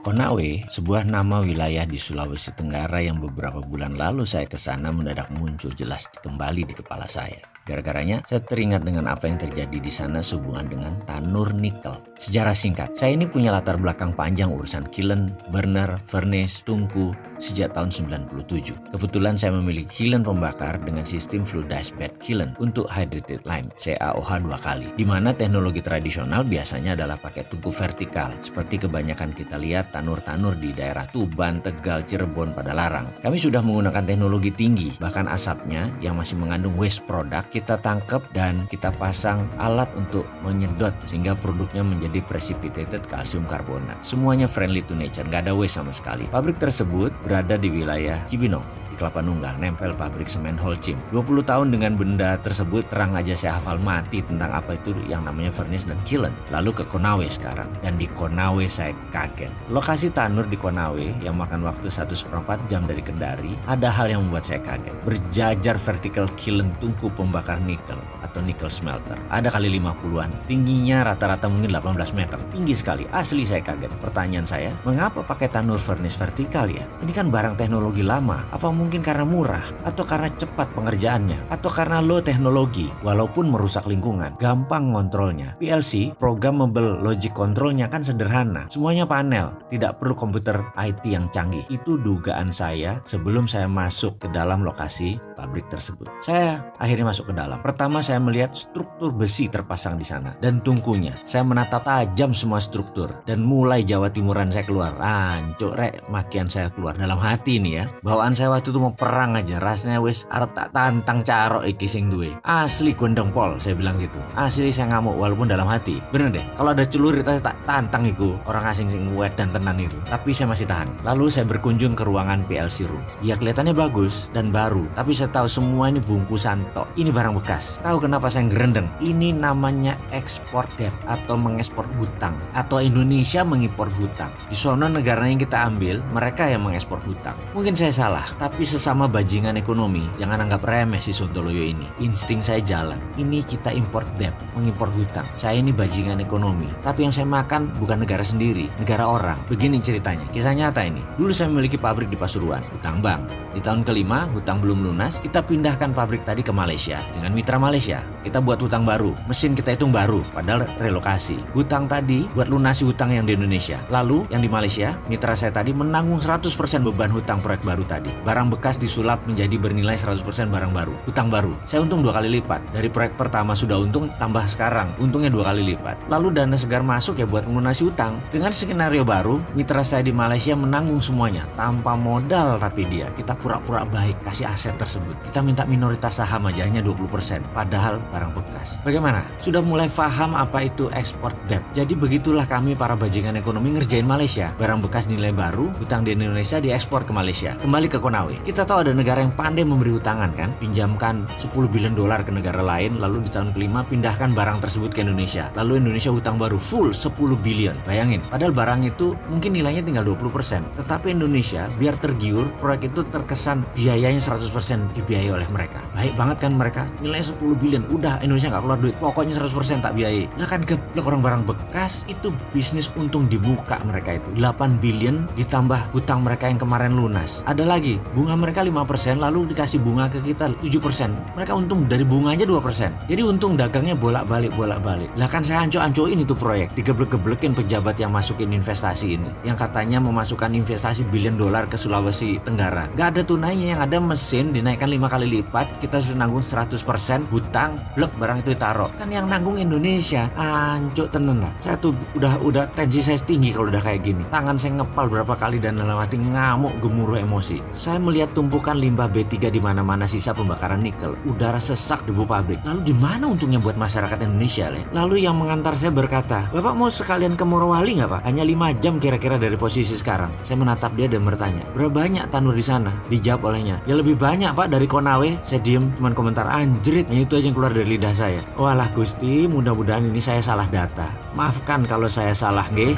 Konawe, sebuah nama wilayah di Sulawesi Tenggara yang beberapa bulan lalu saya ke sana mendadak muncul jelas kembali di kepala saya. Gara-garanya, saya teringat dengan apa yang terjadi di sana sehubungan dengan tanur nikel. Sejarah singkat, saya ini punya latar belakang panjang urusan kiln, burner, furnace, tungku sejak tahun 97. Kebetulan saya memilih kiln pembakar dengan sistem fluidized bed kiln untuk hydrated lime (CaOH 2 kali), di mana teknologi tradisional biasanya adalah pakai tungku vertikal, seperti kebanyakan kita lihat tanur-tanur di daerah Tuban, Tegal, Cirebon, pada Larang. Kami sudah menggunakan teknologi tinggi, bahkan asapnya yang masih mengandung waste product kita tangkap dan kita pasang alat untuk menyedot sehingga produknya menjadi precipitated calcium carbonate. Semuanya friendly to nature, nggak ada waste sama sekali. Pabrik tersebut berada di wilayah Cibinong di Kelapa Nunggal, nempel pabrik semen Holcim. 20 tahun dengan benda tersebut, terang aja saya hafal mati tentang apa itu yang namanya furnace dan kiln. Lalu ke Konawe sekarang, dan di Konawe saya kaget. Lokasi tanur di Konawe yang makan waktu 1,4 jam dari Kendari, ada hal yang membuat saya kaget. Berjajar vertical kiln tungku pembakar nikel atau nickel smelter. Ada kali 50-an. Tingginya rata-rata mungkin 18 meter. Tinggi sekali. Asli saya kaget. Pertanyaan saya, mengapa pakai tanur furnace vertikal ya? Ini kan barang teknologi lama. Apa mungkin karena murah? Atau karena cepat pengerjaannya? Atau karena low teknologi? Walaupun merusak lingkungan, gampang ngontrolnya. PLC, programmable logic controlnya kan sederhana. Semuanya panel. Tidak perlu komputer IT yang canggih. Itu dugaan saya sebelum saya masuk ke dalam lokasi pabrik tersebut. Saya akhirnya masuk ke dalam. Pertama saya melihat struktur besi terpasang di sana dan tungkunya. Saya menatap tajam semua struktur dan mulai Jawa Timuran saya keluar. Ancuk rek, makian saya keluar dalam hati nih ya. Bawaan saya waktu itu mau perang aja. Rasanya wis arep tak tantang carok iki sing duwe. Asli gondong pol, saya bilang gitu. Asli saya ngamuk walaupun dalam hati. Bener deh. Kalau ada celurit saya tak tantang iku orang asing sing wet dan tenan itu. Tapi saya masih tahan. Lalu saya berkunjung ke ruangan PLC room. Ya kelihatannya bagus dan baru, tapi saya tahu semua ini bungkusan tok. Ini barang bekas. Tahu kenapa saya gerendeng? Ini namanya ekspor debt atau mengekspor hutang, atau Indonesia mengimpor hutang. Di sono negara yang kita ambil, mereka yang mengekspor hutang. Mungkin saya salah, tapi sesama bajingan ekonomi, jangan anggap remeh si Sontoloyo ini. Insting saya jalan. Ini kita import debt, mengimpor hutang. Saya ini bajingan ekonomi, tapi yang saya makan bukan negara sendiri, negara orang. Begini ceritanya, kisah nyata ini. Dulu saya memiliki pabrik di Pasuruan, hutang bank. Di tahun kelima, hutang belum lunas, kita pindahkan pabrik tadi ke Malaysia dengan mitra Malaysia. Kita buat hutang baru, mesin kita hitung baru, padahal relokasi. Hutang tadi buat lunasi hutang yang di Indonesia. Lalu yang di Malaysia, mitra saya tadi menanggung 100% beban hutang proyek baru tadi. Barang bekas disulap menjadi bernilai 100% barang baru, hutang baru. Saya untung 2 kali lipat. Dari proyek pertama sudah untung, tambah sekarang untungnya 2 kali lipat. Lalu dana segar masuk ya buat melunasi hutang. Dengan skenario baru, mitra saya di Malaysia menanggung semuanya tanpa modal, tapi dia kita pura-pura baik kasih aset tersebut. Kita minta minoritas saham aja hanya 20%, padahal barang bekas. Bagaimana? Sudah mulai paham apa itu export debt. Jadi begitulah kami para bajingan ekonomi ngerjain Malaysia. Barang bekas nilai baru, hutang di Indonesia diekspor ke Malaysia. Kembali ke Konawe. Kita tahu ada negara yang pandai memberi hutangan kan? Pinjamkan 10 billion dolar ke negara lain, lalu di tahun kelima pindahkan barang tersebut ke Indonesia. Lalu Indonesia hutang baru full 10 billion. Bayangin, padahal barang itu mungkin nilainya tinggal 20%. Tetapi Indonesia biar tergiur, proyek itu terkesan biayanya 100% dibiayai oleh mereka. Baik banget kan mereka, nilainya 10 billion, udah Indonesia nggak keluar duit, pokoknya 100% tak biayai. Nah kan geblek orang barang bekas, itu bisnis untung di muka mereka itu. 8 billion ditambah hutang mereka yang kemarin lunas. Ada lagi, bunga mereka 5%, lalu dikasih bunga ke kita 7%. Mereka untung dari bunga aja 2%. Jadi untung dagangnya bolak-balik. Lah kan saya anco-ancoin itu proyek, digeblek-geblekin pejabat yang masukin investasi ini. Yang katanya memasukkan investasi billion dolar ke Sulawesi Tenggara. Gak ada tunainya, yang ada mesin dinaikkan 5 kali lipat, kita sudah nanggung 100% hutang, blek barang itu ditaruh. Kan yang nanggung Indonesia. Ancuk tenan lah. Saya tuh udah tensi saya tinggi kalau udah kayak gini. Tangan saya ngepal berapa kali dan dalam hati ngamuk gemuruh emosi. Saya melihat tumpukan limbah B3 di mana-mana, sisa pembakaran nikel, udara sesak, debu pabrik. Lalu di mana untungnya buat masyarakat Indonesia, Le? Lalu yang mengantar saya berkata, "Bapak mau sekalian ke Morowali nggak, Pak? Hanya 5 jam kira-kira dari posisi sekarang." Saya menatap dia dan bertanya, "Berapa banyak tanur di sana?" Dijawab olehnya, "Ya lebih banyak, Pak, dari Konawe." Saya diem, cuman komentar, "Anjrit." Hanya itu aja yang keluar dari lidah saya. Walah Gusti, mudah-mudahan ini saya salah data. Maafkan kalau saya salah, nggih.